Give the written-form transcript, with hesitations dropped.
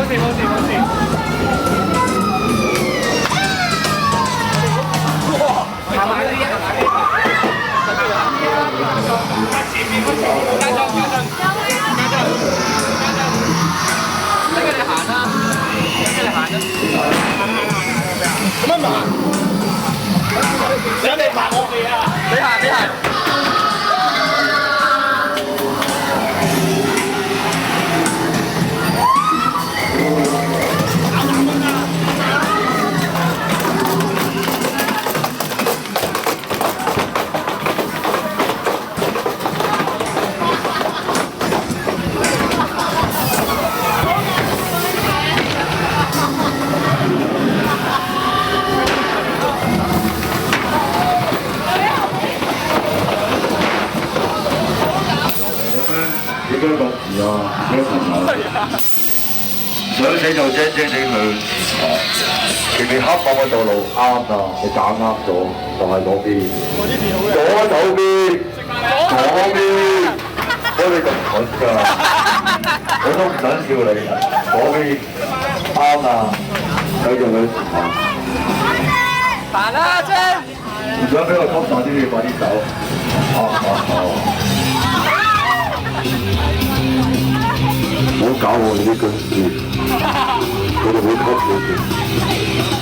點樣各自啊？幾多朋友？想死就精精地去前面黑暗嘅道路啱啦，你揀啱咗，就係嗰邊。左手邊，左邊，我哋咁蠢㗎，我都唔想笑你。嗰邊啱啦，繼續去行。行啦，姐！唔想俾我吸曬啲，你快啲走。唔好搞我哋啲僵屍，佢哋會吸你哋。